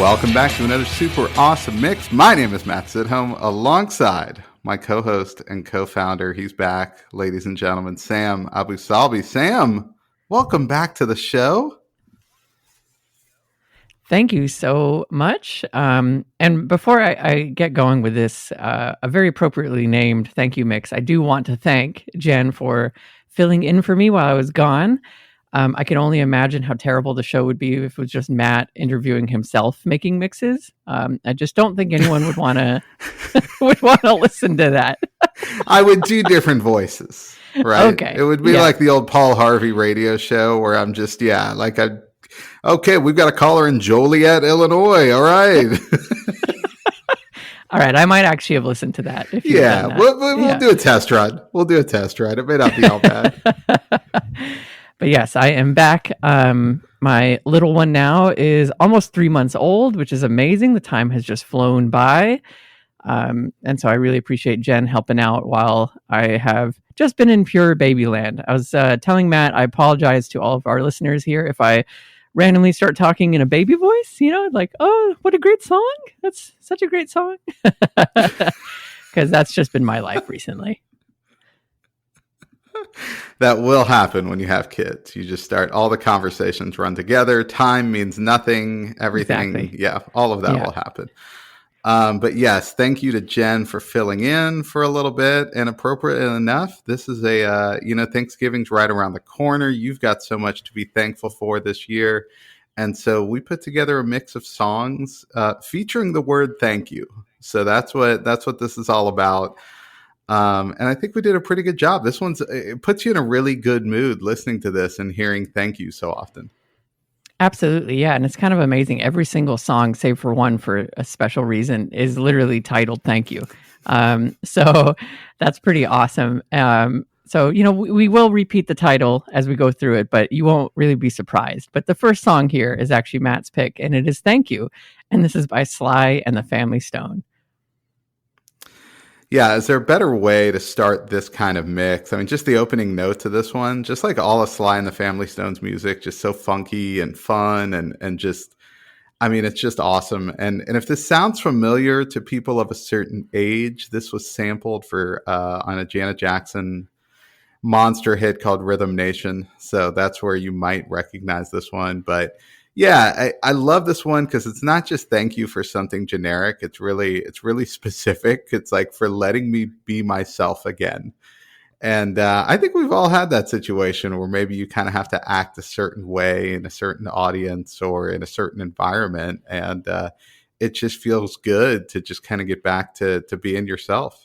welcome back to another super awesome mix. My name is Matt Sidholm, alongside my co-host and co-founder. He's back, ladies and gentlemen, Sam Abu Salbi. Sam, welcome back to the show. Thank you so much. And before I get going with this, a very appropriately named thank you mix, I do want to thank Jenn for filling in for me while I was gone. I can only imagine how terrible the show would be if it was just Matt interviewing himself making mixes. I just don't think anyone would want to listen to that. I would do different voices, right? Okay. It would be like the old Paul Harvey radio show where I'm just, okay, we've got a caller in Joliet, Illinois. All right. All right. I might actually have listened to that. If you've done that. We'll do a test run. We'll do a test run. It may not be all bad. But yes, I am back. My little one now is almost 3 months old, which is amazing. The time has just flown by. And so I really appreciate Jenn helping out while I have just been in pure baby land. I was telling Matt, I apologize to all of our listeners here if I randomly start talking in a baby voice, like, oh, what a great song. That's such a great song. Because that's just been my life recently. That will happen when you have kids. You just start, all the conversations run together. Time means nothing. Everything. Exactly. Yeah, all of that will happen. But yes, thank you to Jenn for filling in for a little bit. And appropriate enough, this is Thanksgiving's right around the corner. You've got so much to be thankful for this year. And so we put together a mix of songs featuring the word thank you. So that's what this is all about. And I think we did a pretty good job. It puts you in a really good mood listening to this and hearing thank you so often. Absolutely. Yeah. And it's kind of amazing. Every single song, save for one for a special reason, is literally titled thank you. So that's pretty awesome. So, we will repeat the title as we go through it, but you won't really be surprised. But the first song here is actually Matt's pick, and it is Thank You. And this is by Sly and the Family Stone. Yeah, is there a better way to start this kind of mix? I mean, just the opening note to this one, just like all of Sly and the Family Stone's music, just so funky and fun and just, I mean, it's just awesome. And if this sounds familiar to people of a certain age, this was sampled on a Janet Jackson monster hit called Rhythm Nation. So that's where you might recognize this one. But yeah, I love this one because it's not just thank you for something generic. It's really specific. It's like for letting me be myself again. And I think we've all had that situation where maybe you kind of have to act a certain way in a certain audience or in a certain environment. And it just feels good to just kind of get back to being yourself.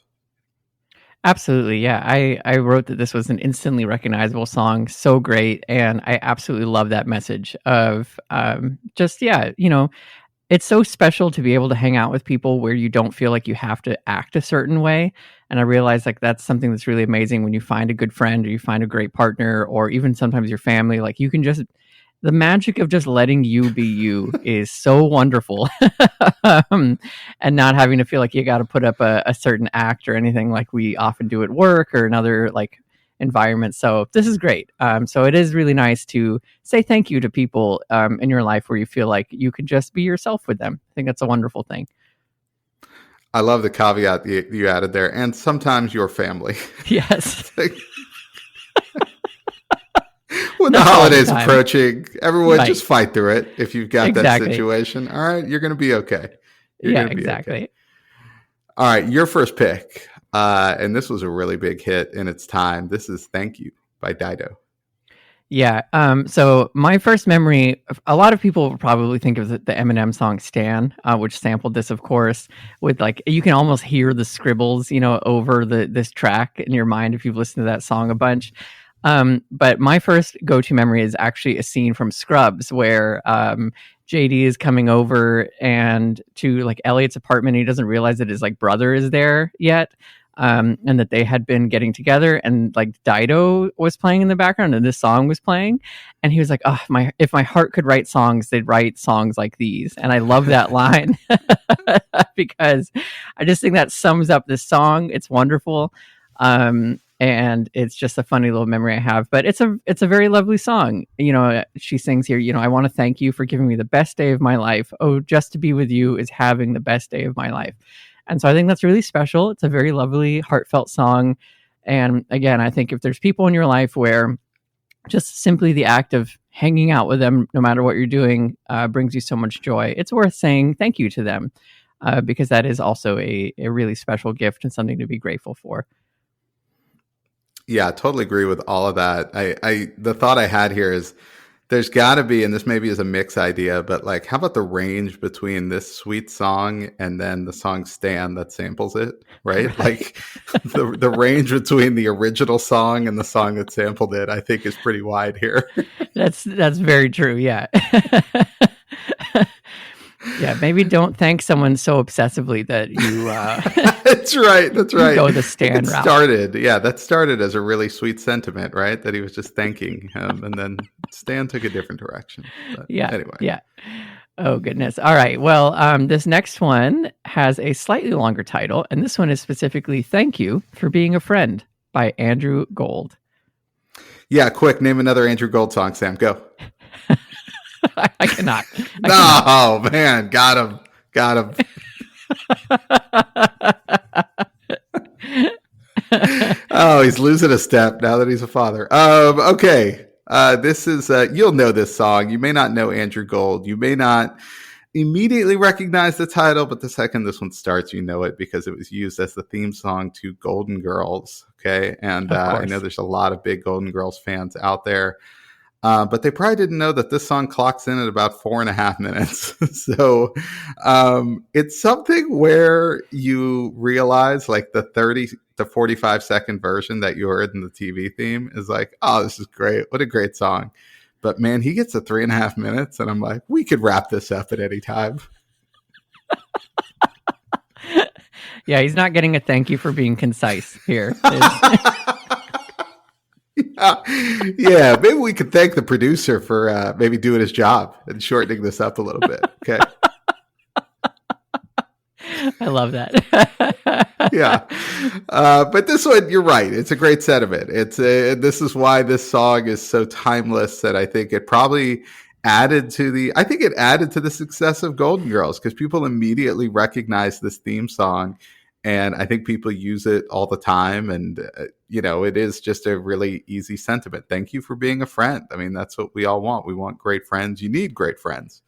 Absolutely. Yeah. I wrote that this was an instantly recognizable song. So great. And I absolutely love that message of it's so special to be able to hang out with people where you don't feel like you have to act a certain way. And I realize like that's something that's really amazing when you find a good friend or you find a great partner or even sometimes your family. Like you can just, the magic of just letting you be you is so wonderful. And not having to feel like you got to put up a certain act or anything like we often do at work or another like environment. So this is great. So it is really nice to say thank you to people in your life where you feel like you can just be yourself with them. I think that's a wonderful thing. I love the caveat you added there. And sometimes your family. Yes. When the holidays approaching, everyone just fight through it. If you've got that situation, all right, you're going to be okay. Exactly. Okay. All right, your first pick, and this was a really big hit in its time. This is "Thank You" by Dido. Yeah. So my first memory, a lot of people probably think of the Eminem song "Stan," which sampled this, of course. With like, you can almost hear the scribbles, over this track in your mind if you've listened to that song a bunch. But my first go-to memory is actually a scene from Scrubs where JD is coming over and to like Elliot's apartment. And he doesn't realize that his like brother is there yet, and that they had been getting together. And like Dido was playing in the background, and this song was playing. And he was like, "Oh, if my heart could write songs, they'd write songs like these." And I love that line because I just think that sums up this song. It's wonderful. and it's just a funny little memory I have. But it's a very lovely song. You know, she sings here, you know, I want to thank you for giving me the best day of my life. Oh, just to be with you is having the best day of my life. And so I think that's really special. It's a very lovely, heartfelt song. And again, I think if there's people in your life where just simply the act of hanging out with them, no matter what you're doing, brings you so much joy, it's worth saying thank you to them, because that is also a really special gift and something to be grateful for. Yeah, I totally agree with all of that. The thought I had here is there's got to be, and this maybe is a mix idea, but like, how about the range between this sweet song and then the song Stan that samples it, right? Like the range between the original song and the song that sampled it, I think is pretty wide here. That's very true. Yeah. Yeah, maybe don't thank someone so obsessively that you. That's right. That's right. Go the Stan route. That started as a really sweet sentiment, right? That he was just thanking him, and then Stan took a different direction. But anyway. Yeah. Oh goodness. All right. Well, this next one has a slightly longer title, and this one is specifically "Thank You for Being a Friend" by Andrew Gold. Yeah, quick. Name another Andrew Gold song, Sam. Go. I cannot. Oh man, got him. Oh, he's losing a step now that he's a father. Okay. This is you'll know this song. You may not know Andrew Gold. You may not immediately recognize the title, but the second this one starts, you know it because it was used as the theme song to Golden Girls. Okay, and I know there's a lot of big Golden Girls fans out there. But they probably didn't know that this song clocks in at about 4.5 minutes. So it's something where you realize like the 30 to 45 second version that you heard in the TV theme is like, oh, this is great. What a great song. But man, he gets to 3.5 minutes and I'm like, we could wrap this up at any time. Yeah, he's not getting a thank you for being concise here. Yeah, maybe we could thank the producer for maybe doing his job and shortening this up a little bit. Okay. I love that. Yeah. But this one, you're right. It's a great sentiment. This is why this song is so timeless that I think it probably added to the success of Golden Girls because people immediately recognize this theme song. And I think people use it all the time. And, it is just a really easy sentiment. Thank you for being a friend. I mean, that's what we all want. We want great friends. You need great friends.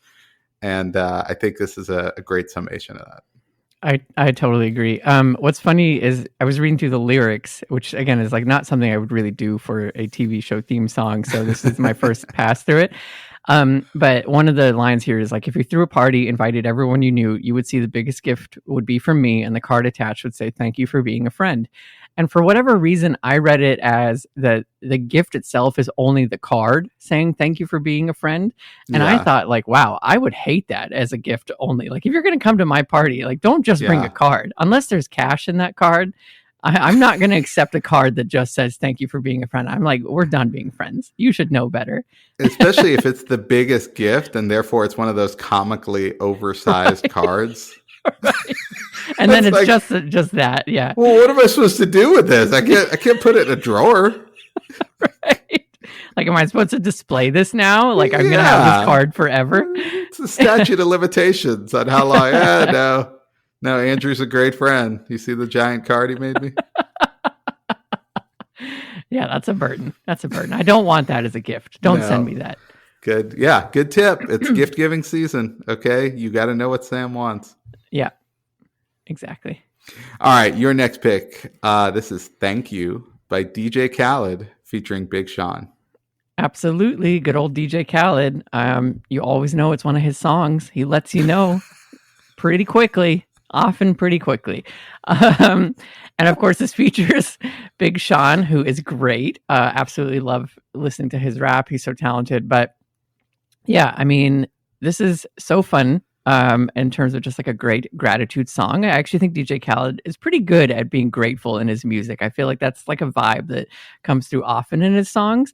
And I think this is a great summation of that. I totally agree. What's funny is I was reading through the lyrics, which again is like not something I would really do for a TV show theme song. So this is my first pass through it. But one of the lines here is like, if you threw a party, invited everyone you knew, you would see the biggest gift would be from me. And the card attached would say, thank you for being a friend. And for whatever reason, I read it as the gift itself is only the card saying thank you for being a friend. And I thought like, wow, I would hate that as a gift only. Like if you're going to come to my party, like don't just bring a card unless there's cash in that card. I'm not going to accept a card that just says thank you for being a friend. I'm like, we're done being friends. You should know better. Especially if it's the biggest gift and therefore it's one of those comically oversized cards. Right. And then it's like, just that. Yeah. Well, what am I supposed to do with this? I can't put it in a drawer. Right. Like, am I supposed to display this now? Like, I'm going to have this card forever. It's a statute of limitations on how long. No, Andrew's a great friend. You see the giant card he made me? Yeah, that's a burden. I don't want that as a gift. Don't send me that. Good. Yeah, good tip. It's gift giving season. Okay. You got to know what Sam wants. Yeah, exactly. All right. Your next pick. This is Thank You by DJ Khaled featuring Big Sean. Absolutely. Good old DJ Khaled. You always know it's one of his songs. He lets you know pretty quickly. Often pretty quickly. And of course, this features Big Sean, who is great. Absolutely love listening to his rap. He's so talented. But yeah, I mean, this is so fun in terms of just like a great gratitude song. I actually think DJ Khaled is pretty good at being grateful in his music. I feel like that's like a vibe that comes through often in his songs.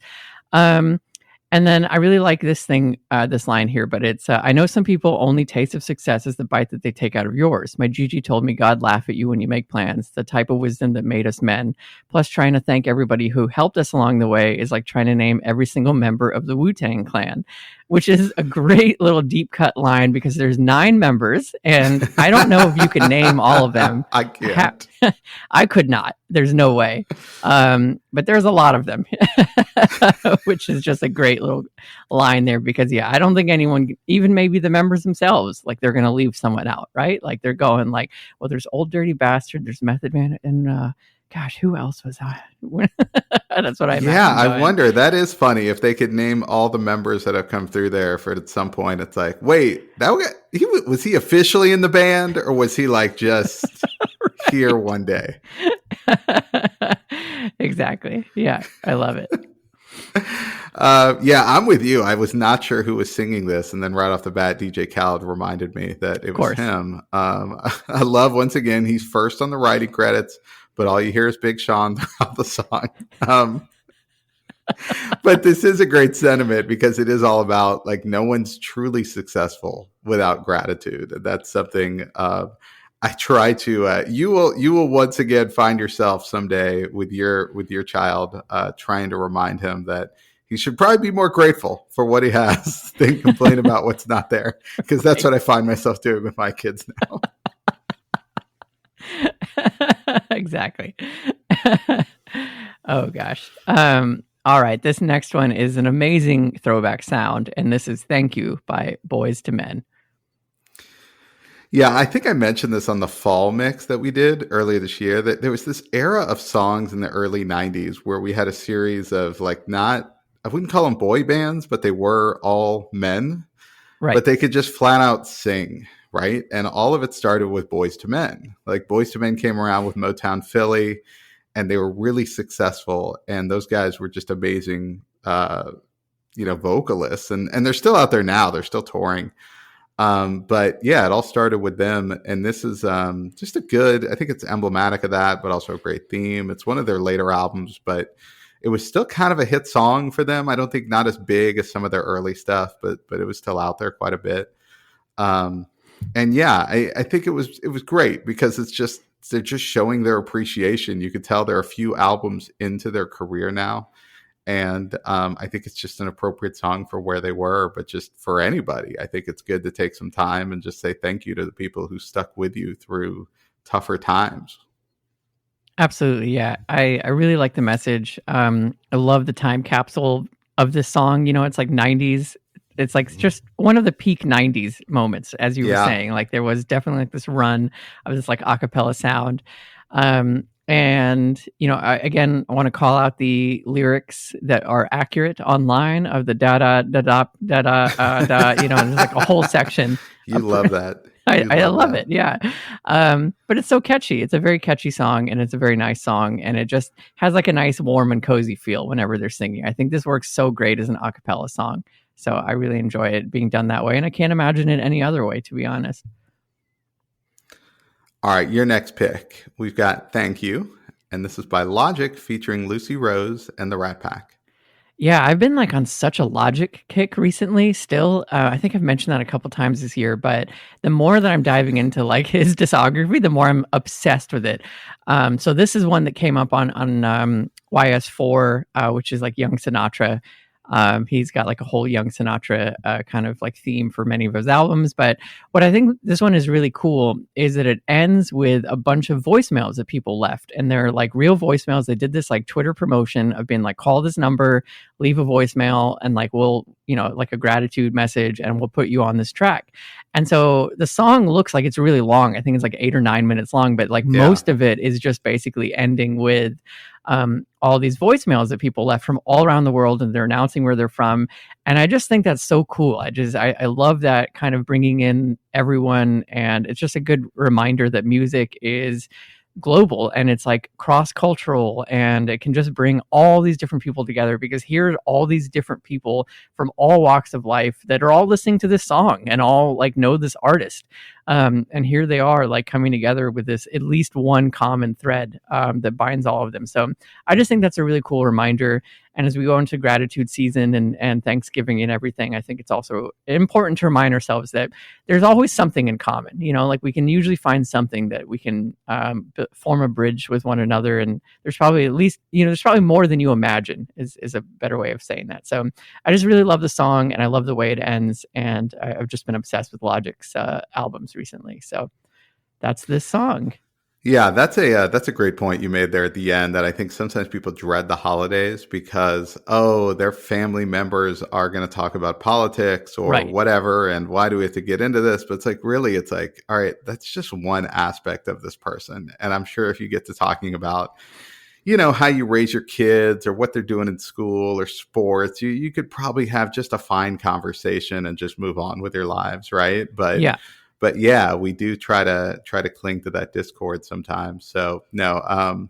And then I really like this line here, but it's, I know some people only taste of success is the bite that they take out of yours. My Gigi told me God laugh at you when you make plans, the type of wisdom that made us men. Plus, trying to thank everybody who helped us along the way is like trying to name every single member of the Wu-Tang Clan, which is a great little deep cut line because there's 9 members, and I don't know if you can name all of them. I can't. I could not. There's no way. But there's a lot of them, which is just a great little line there because, yeah, I don't think anyone, even maybe the members themselves, like they're going to leave someone out, right? Like they're going like, well, there's Old Dirty Bastard, there's Method Man, and gosh, who else was I? That's what I imagine. Yeah, I wonder. That is funny if they could name all the members that have come through there. For at some point, it's like, wait, was he officially in the band, or was he like just right. here one day? Exactly. Yeah, I love it. Yeah, I'm with you. I was not sure who was singing this, and then right off the bat, DJ Khaled reminded me that it was him. I love, once again, he's first on the writing credits, but all you hear is Big Sean throughout the song. But this is a great sentiment because it is all about like no one's truly successful without gratitude. That's something I try to. You will once again find yourself someday with your child trying to remind him that he should probably be more grateful for what he has than complain about what's not there, because that's what I find myself doing with my kids now. Exactly. Oh gosh. All right, this next one is an amazing throwback sound, and this is Thank You by Boyz II Men. Yeah, I think I mentioned this on the fall mix that we did earlier this year, that there was this era of songs in the early 90s where we had a series of like, not, I wouldn't call them boy bands, but they were all men, right? But they could just flat out sing, right? And all of it started with Boyz II Men. Like Boyz II Men came around with Motown Philly, and they were really successful. And those guys were just amazing, vocalists, and they're still out there now. They're still touring. But yeah, it all started with them. And this is just a good, I think it's emblematic of that, but also a great theme. It's one of their later albums, but it was still kind of a hit song for them. I don't think not as big as some of their early stuff, but it was still out there quite a bit. And yeah, I think it was great because they're just showing their appreciation. You could tell they're a few albums into their career now. And I think it's just an appropriate song for where they were, but just for anybody, I think it's good to take some time and just say thank you to the people who stuck with you through tougher times. Absolutely. Yeah. I really like the message. I love the time capsule of this song. It's like 90s. It's like just one of the peak 90s moments, as you were saying. Like there was definitely like this run of this like a cappella sound. And, I want to call out the lyrics that are accurate online of the da da da da da da da. There's like a whole section. You love that. I love it. Yeah. But it's so catchy. It's a very catchy song, and it's a very nice song, and it just has like a nice warm and cozy feel whenever they're singing. I think this works so great as an a cappella song. So I really enjoy it being done that way, and I can't imagine it any other way, to be honest. All right, your next pick. We've got Thank You, and this is by Logic featuring Lucy Rose and the Rat Pack. Yeah, I've been like on such a Logic kick recently still. I think I've mentioned that a couple times this year, but the more that I'm diving into like his discography, the more I'm obsessed with it. So this is one that came up on YS4, which is like Young Sinatra. He's got like a whole Young Sinatra kind of like theme for many of his albums. But what I think this one is really cool is that it ends with a bunch of voicemails that people left. And they're like real voicemails. They did this like Twitter promotion of being like, call this number, leave a voicemail, and like we'll, like a gratitude message, and we'll put you on this track. And so the song looks like it's really long. I think it's like 8 or 9 minutes long, but like most of it is just basically ending with all these voicemails that people left from all around the world, and they're announcing where they're from. And I just think that's so cool. I love that kind of bringing in everyone. And it's just a good reminder that music is global and it's like cross-cultural, and it can just bring all these different people together, because here are all these different people from all walks of life that are all listening to this song and all like know this artist. And here they are, like coming together with this at least one common thread that binds all of them. So I just think that's a really cool reminder. And as we go into gratitude season and Thanksgiving and everything, I think it's also important to remind ourselves that there's always something in common. Like we can usually find something that we can form a bridge with one another. And there's probably at least, there's probably more than you imagine is a better way of saying that. So I just really love the song and I love the way it ends. And I've just been obsessed with Logic's albums recently. So that's this song. Yeah, that's a great point you made there at the end, that I think sometimes people dread the holidays because, their family members are going to talk about politics or Right. whatever, and why do we have to get into this? But it's like, really, it's like, all right, that's just one aspect of this person. And I'm sure if you get to talking about, how you raise your kids or what they're doing in school or sports, you could probably have just a fine conversation and just move on with your lives, right? Yeah. But yeah, we do try to cling to that discord sometimes. So no,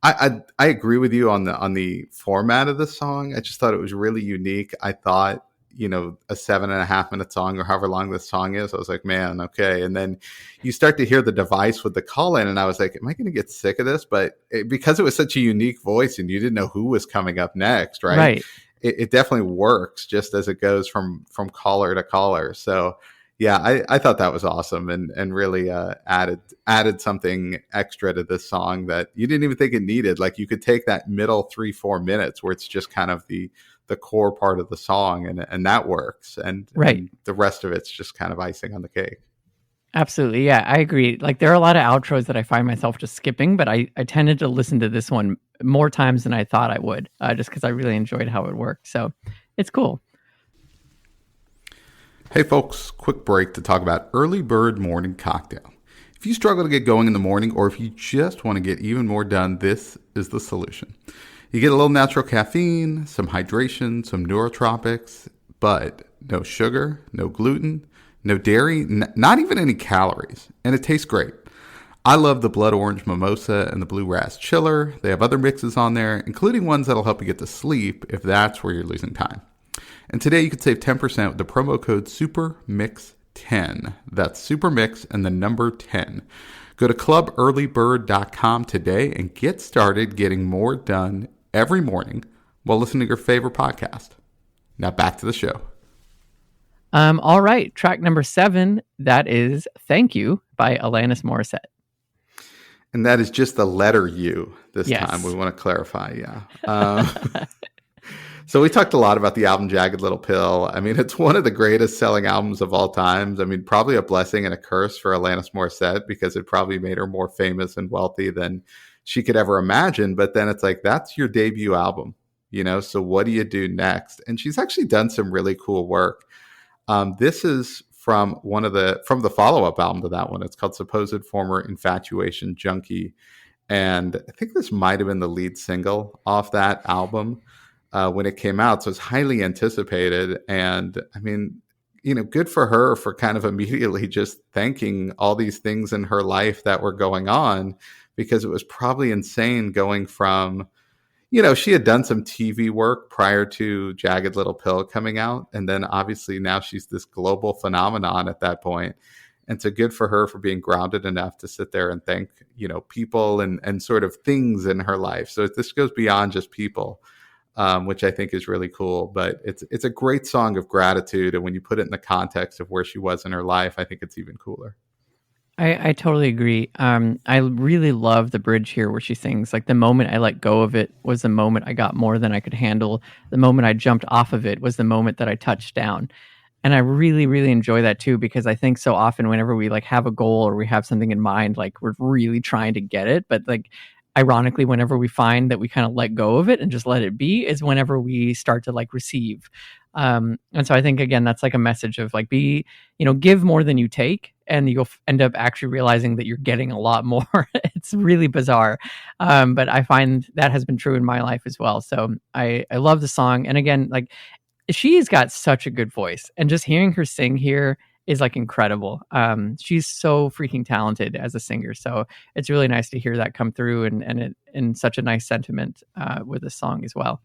I agree with you on the format of the song. I just thought it was really unique. I thought, a 7.5 minute song or however long this song is, I was like, man, okay. And then you start to hear the device with the call in, and I was like, am I going to get sick of this? But because it was such a unique voice and you didn't know who was coming up next, right? Right. It definitely works just as it goes from caller to caller. So yeah, I thought that was awesome and really added something extra to this song that you didn't even think it needed. Like you could take that middle 3-4 minutes where it's just kind of the core part of the song and that works. And the rest of it's just kind of icing on the cake. Absolutely. Yeah, I agree. Like there are a lot of outros that I find myself just skipping, but I tended to listen to this one more times than I thought I would, just because I really enjoyed how it worked. So it's cool. Hey folks, quick break to talk about Early Bird Morning Cocktail. If you struggle to get going in the morning or if you just want to get even more done, this is the solution. You get a little natural caffeine, some hydration, some neurotropics, but no sugar, no gluten, no dairy, not even any calories, and it tastes great. I love the blood orange mimosa and the blue ras chiller. They have other mixes on there, including ones that'll help you get to sleep if that's where you're losing time. And today you can save 10% with the promo code SUPERMIX10. That's SUPERMIX and the number 10. Go to clubearlybird.com today and get started getting more done every morning while listening to your favorite podcast. Now back to the show. All right. Track number 7, that is Thank You by Alanis Morissette. And that is just the letter U this Yes. time. We want to clarify. Yeah. So we talked a lot about the album Jagged Little Pill. I mean, it's one of the greatest selling albums of all times. I mean, probably a blessing and a curse for Alanis Morissette because it probably made her more famous and wealthy than she could ever imagine. But then it's like, that's your debut album, so what do you do next? And she's actually done some really cool work. This is from the follow-up album to that one. It's called Supposed Former Infatuation Junkie. And I think this might have been the lead single off that album. When it came out. So it's highly anticipated. And I mean, good for her for kind of immediately just thanking all these things in her life that were going on, because it was probably insane going from, she had done some TV work prior to Jagged Little Pill coming out. And then obviously now she's this global phenomenon at that point. And so good for her for being grounded enough to sit there and thank, people and sort of things in her life. So this goes beyond just people. Which I think is really cool, but it's a great song of gratitude. And when you put it in the context of where she was in her life, I think it's even cooler. I totally agree. I really love the bridge here where she sings, like, the moment I let go of it was the moment I got more than I could handle. The moment I jumped off of it was the moment that I touched down. And I really, really enjoy that too, because I think so often whenever we like have a goal or we have something in mind, like we're really trying to get it, but like, ironically, whenever we find that we kind of let go of it and just let it be is whenever we start to like receive. And so I think, again, that's like a message of like, give more than you take, and you'll end up actually realizing that you're getting a lot more. It's really bizarre. But I find that has been true in my life as well. So I love the song. And again, like, she's got such a good voice, and just hearing her sing here is like incredible. She's so freaking talented as a singer. So it's really nice to hear that come through and such a nice sentiment with the song as well.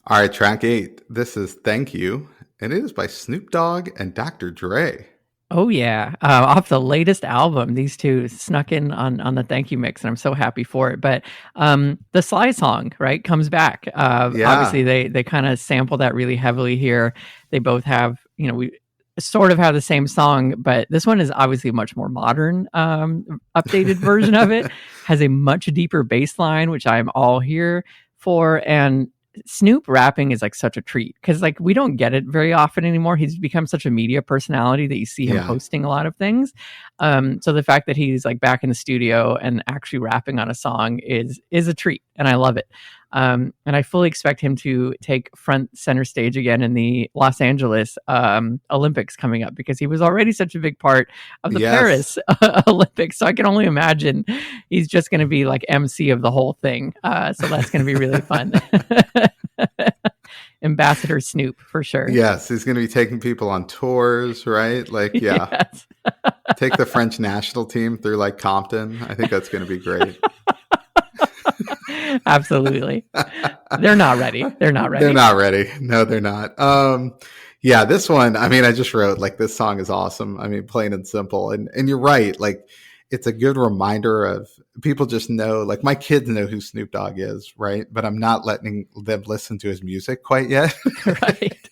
All right, track 8. This is Thank You, and it is by Snoop Dogg and Dr. Dre. Oh yeah, off the latest album, these two snuck in on the thank you mix, and I'm so happy for it. But the Sly song, right, comes back. Obviously, Yeah. they kind of sample that really heavily here. They both have, we sort of have the same song, but this one is obviously a much more modern, updated version of it. Has a much deeper bass line, which I'm all here for, and Snoop rapping is like such a treat because like we don't get it very often anymore. He's become such a media personality that you see him Yeah. posting a lot of things. So the fact that he's like back in the studio and actually rapping on a song is a treat, and I love it. And I fully expect him to take front center stage again in the Los Angeles Olympics coming up because he was already such a big part of the Yes. Paris Olympics. So I can only imagine he's just going to be like MC of the whole thing. So that's going to be really fun. Ambassador Snoop for sure. Yes, he's going to be taking people on tours, right? Like, yeah, Yes. take the French national team through like Compton. I think that's going to be great. Absolutely. They're not ready. They're not ready. They're not ready. No, they're not. Yeah, this one, I mean, I just wrote like this song is awesome. I mean, plain and simple. And you're right. Like, it's a good reminder of people just know, like my kids know who Snoop Dogg is, right? But I'm not letting them listen to his music quite yet. Right.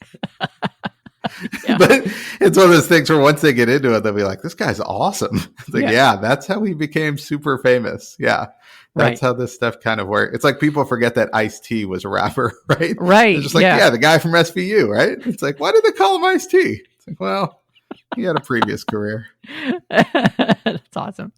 Yeah. But it's one of those things where once they get into it, they'll be like, this guy's awesome. It's like, Yeah. yeah, that's how he became super famous. Yeah. That's Right. how this stuff kind of works. It's like people forget that Ice-T was a rapper, right? Right. They're just like, yeah, the guy from SVU, right? It's like, why did they call him Ice-T? It's like, well, he had a previous career. That's awesome.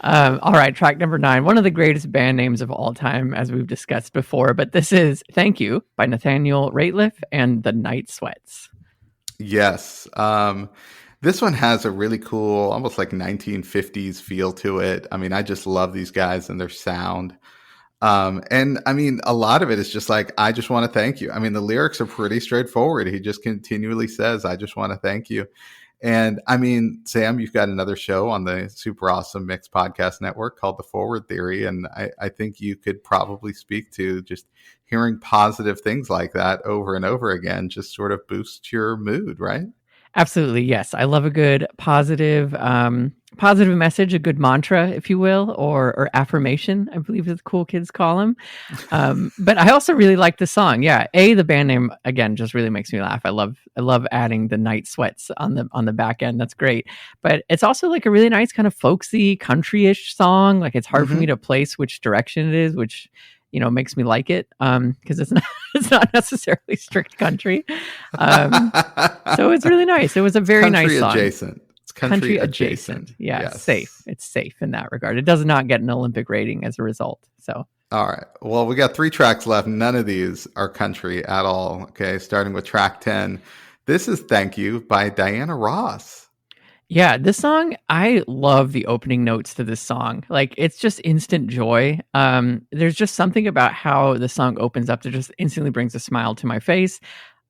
All right, track number 9, one of the greatest band names of all time, as we've discussed before, but this is Thank You by Nathaniel Rateliff and the Night Sweats. Yes. This one has a really cool, almost like 1950s feel to it. I mean, I just love these guys and their sound. And I mean, a lot of it is just like, I just want to thank you. I mean, the lyrics are pretty straightforward. He just continually says, I just want to thank you. And I mean, Sam, you've got another show on the Super Awesome Mix Podcast Network called The Forward Theory. And I think you could probably speak to just hearing positive things like that over and over again, just sort of boosts your mood, right? Absolutely, yes. I love a good positive message, a good mantra, if you will, or affirmation, I believe is the cool kids call them. But I also really like the song. Yeah, the band name again just really makes me laugh. I love adding the Night Sweats on the back end. That's great. But it's also like a really nice kind of folksy, country-ish song. Like it's hard for me to place which direction it is, which makes me like it because it's not necessarily strict country. So it's really nice. It was a very country nice song. Adjacent. It's country adjacent. Yeah, Yes. it's safe. It's safe in that regard. It does not get an Olympic rating as a result. So all right. Well, we got 3 tracks left. None of these are country at all. Okay. Starting with track 10. This is Thank You by Diana Ross. yeah, this song, I love the opening notes to this song. Like it's just instant joy. There's just something about how the song opens up that just instantly brings a smile to my face.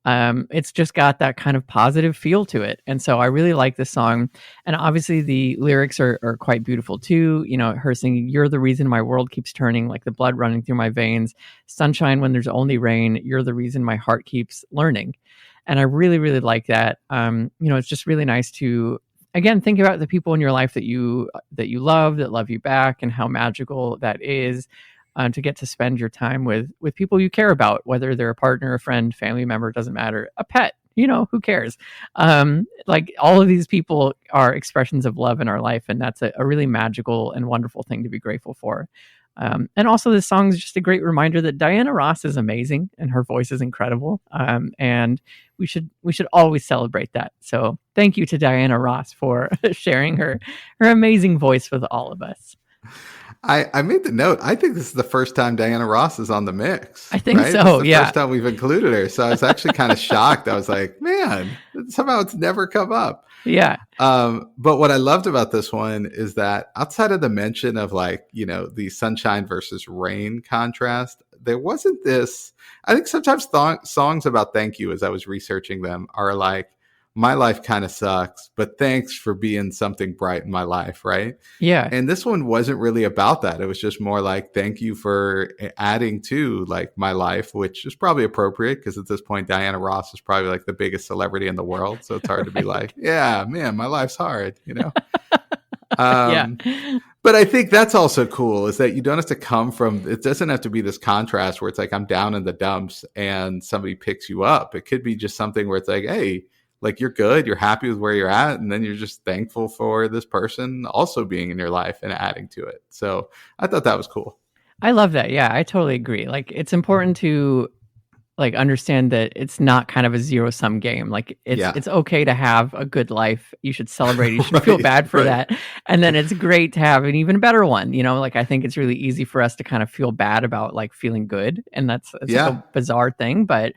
It's just got that kind of positive feel to it. And so I really like this song. And obviously the lyrics are quite beautiful too. Her singing, you're the reason my world keeps turning, like the blood running through my veins, sunshine when there's only rain, you're the reason my heart keeps learning. And I really, really like that. It's just really nice to, again, think about the people in your life that you love, that love you back, and how magical that is to get to spend your time with people you care about, whether they're a partner, a friend, family member, doesn't matter, a pet, who cares? Like all of these people are expressions of love in our life, and that's a really magical and wonderful thing to be grateful for. And also this song is just a great reminder that Diana Ross is amazing and her voice is incredible. And we should always celebrate that. So thank you to Diana Ross for sharing her amazing voice with all of us. I made the note. I think this is the first time Diana Ross is on the mix. I think right? so. This is the Yeah. first time we've included her. So I was actually kind of shocked. I was like, man, somehow it's never come up. Yeah. But what I loved about this one is that outside of the mention of like, the sunshine versus rain contrast, there wasn't this. I think sometimes songs about thank you, as I was researching them, are like my life kind of sucks, but thanks for being something bright in my life, right? Yeah. And this one wasn't really about that. It was just more like, thank you for adding to like my life, which is probably appropriate because at this point, Diana Ross is probably like the biggest celebrity in the world. So it's hard to be like, yeah, man, my life's hard, you know? Yeah. But I think that's also cool is that you don't have to come from, it doesn't have to be this contrast where it's like, I'm down in the dumps and somebody picks you up. It could be just something where it's like, hey, like you're good, you're happy with where you're at, and then you're just thankful for this person also being in your life and adding to it. So I thought that was cool. I love that. Yeah, I totally agree. Like it's important to like understand that it's not kind of a zero sum game. Like it's okay to have a good life. You should celebrate. You should feel bad for that. And then it's great to have an even better one. You know, like I think it's really easy for us to kind of feel bad about like feeling good. And that's like a bizarre thing, but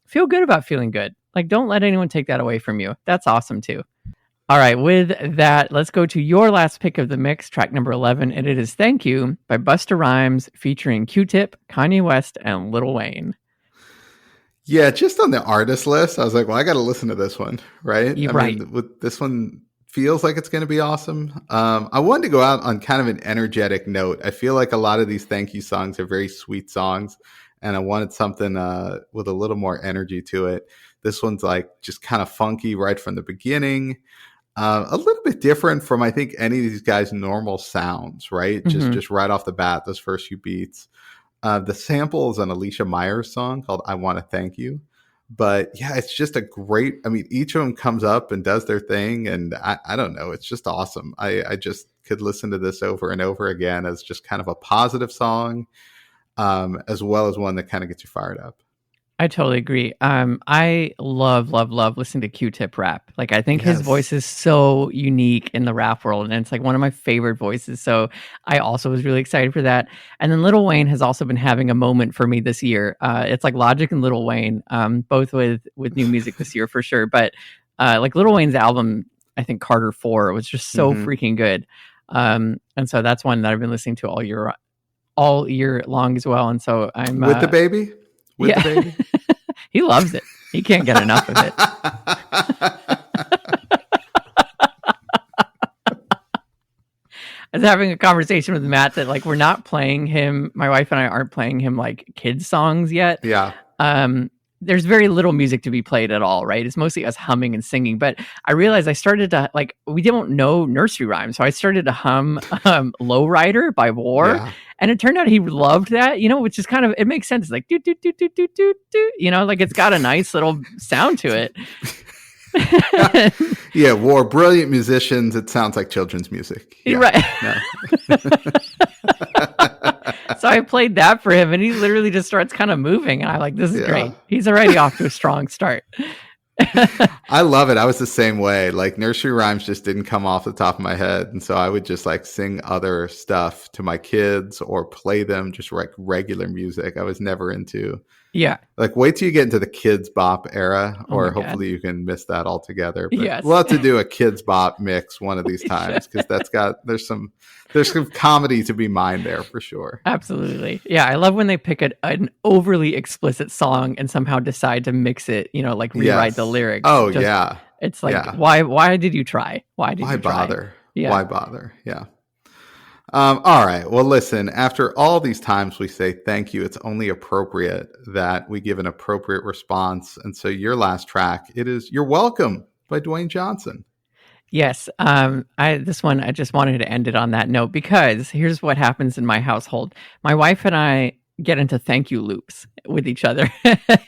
feel good about feeling good. Like don't let anyone take that away from you. That's awesome too. All right, with that, let's go to your last pick of the mix, track number 11, and it is Thank You by Busta Rhymes featuring Q-Tip, Kanye West, and Lil Wayne. Yeah, just on the artist list, I was like, well, I got to listen to this one, right? You're I mean, with this one feels like it's going to be awesome. I wanted to go out on kind of an energetic note. I feel like a lot of these thank you songs are very sweet songs, and I wanted something with a little more energy to it. This one's like just kind of funky right from the beginning. A little bit different from, I think, any of these guys' normal sounds, right? Mm-hmm. Just right off the bat, those first few beats. The sample is an Alicia Myers song called I Want to Thank You. But yeah, it's just a great, I mean, each of them comes up and does their thing. And I don't know, it's just awesome. I just could listen to this over and over again as just kind of a positive song, as well as one that kind of gets you fired up. I totally agree. I love listening to Q-Tip rap. Like, I think his voice is so unique in the rap world, and it's like one of my favorite voices. So I also was really excited for that. And then Lil Wayne has also been having a moment for me this year. It's like Logic and Lil Wayne, both with new music this year for sure. But like Lil Wayne's album, I think Carter 4 was just so freaking good. And so that's one that I've been listening to all year long as well. And so I'm with the baby. With the baby? He loves it. He can't get enough of it. I was having a conversation with Matt that like we're not playing him. My wife and I aren't playing him like kids songs yet. Yeah. There's very little music to be played at all, right? It's mostly us humming and singing. But I realized I started to like, we didn't know nursery rhymes. So I started to hum Lowrider by War. Yeah. And it turned out he loved that, you know, which is kind of, it makes sense. It's like, do, do, do, do, do, do, do, you know, like it's got a nice little sound to it. Yeah, War, brilliant musicians. It sounds like children's music. Yeah. Right. No. So I played that for him and he literally just starts kind of moving. And I'm like, this is great. He's already off to a strong start. I love it. I was the same way. Like nursery rhymes just didn't come off the top of my head. And so I would just like sing other stuff to my kids or play them just like regular music. I was never into. Yeah. Like wait till you get into the kids bop era or hopefully you can miss that altogether. But we'll have to do a kids bop mix one of these times because there's some comedy to be mined there for sure. Absolutely. Yeah. I love when they pick an overly explicit song and somehow decide to mix it, you know, like rewrite the lyrics. Oh, yeah. It's like, why did you try? Why bother? Yeah. Why bother? Yeah. All right. Well, listen, after all these times we say thank you, it's only appropriate that we give an appropriate response. And so your last track, it is You're Welcome by Dwayne Johnson. Yes. This one, I just wanted to end it on that note because here's what happens in my household. My wife and I get into thank you loops with each other.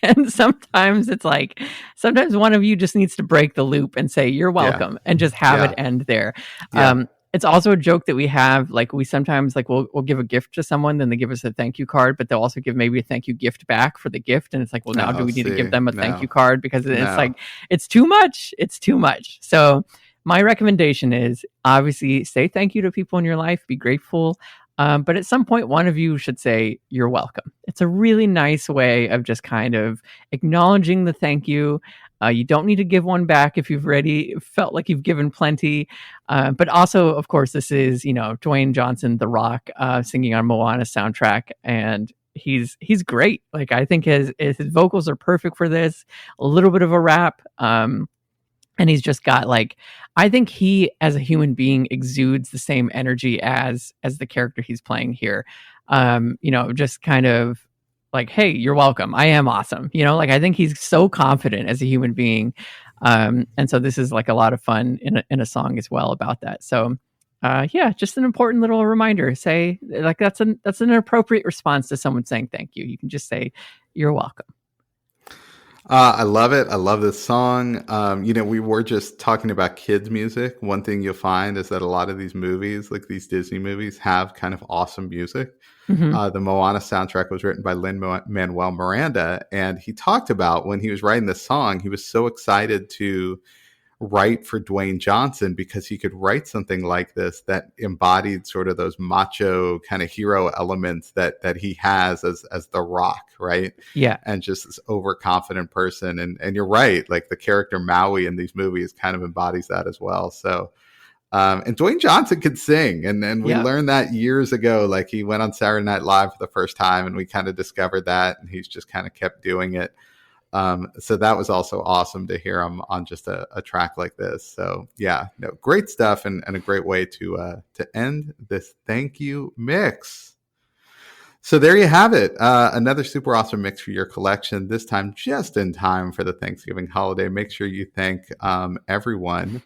And sometimes it's like, sometimes one of you just needs to break the loop and say, you're welcome and just have it end there. Yeah. It's also a joke that we have, like we sometimes like we'll give a gift to someone, then they give us a thank you card, but they'll also give maybe a thank you gift back for the gift. And it's like, well, now do we need to give them a thank you card? Because it's like, it's too much. It's too much. So my recommendation is obviously say thank you to people in your life, be grateful. But at some point, one of you should say, you're welcome. It's a really nice way of just kind of acknowledging the thank you. You don't need to give one back if you've already felt like you've given plenty. But also, of course, this is, you know, Dwayne Johnson, The Rock, singing on Moana's soundtrack. And he's great. Like, I think his vocals are perfect for this. A little bit of a rap. and he's just got like, I think he as a human being exudes the same energy as the character he's playing here. Just kind of like, hey, you're welcome, I am awesome, like I think he's so confident as a human being. And so this is like a lot of fun in a song as well about that. So just an important little reminder. Say like that's an appropriate response to someone saying thank you. You can just say you're welcome. I love it. I love this song. We were just talking about kids' music. One thing you'll find is that a lot of these movies, like these Disney movies, have kind of awesome music. Mm-hmm. The Moana soundtrack was written by Lin-Manuel Miranda, and he talked about when he was writing this song, he was so excited to write for Dwayne Johnson because he could write something like this that embodied sort of those macho kind of hero elements that he has as The Rock, right? Yeah. And just this overconfident person. And you're right, like the character Maui in these movies kind of embodies that as well. So and Dwayne Johnson could sing. And we learned that years ago. Like he went on Saturday Night Live for the first time and we kind of discovered that, and he's just kind of kept doing it. So that was also awesome to hear him on just a track like this. So great stuff and a great way to end this thank you mix. So there you have it. Another super awesome mix for your collection, this time just in time for the Thanksgiving holiday. Make sure you thank everyone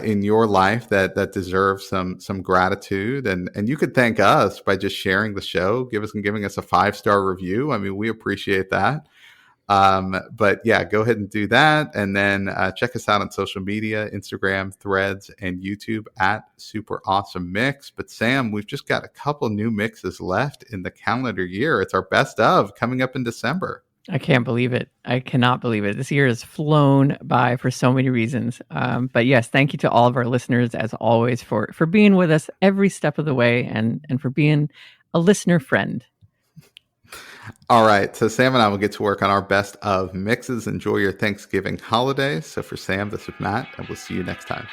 in your life that deserves some gratitude. And you could thank us by just sharing the show, giving us a 5-star review. I mean, we appreciate that. But go ahead and do that. And then check us out on social media, Instagram, Threads, and YouTube at Super Awesome Mix. But Sam, we've just got a couple new mixes left in the calendar year. It's our best of coming up in December. I can't believe it. I cannot believe it. This year has flown by for so many reasons. But yes, thank you to all of our listeners, as always, for being with us every step of the way and for being a listener friend. All right, so Sam and I will get to work on our best of mixes. Enjoy your Thanksgiving holiday. So for Sam, this is Matt, and we'll see you next time.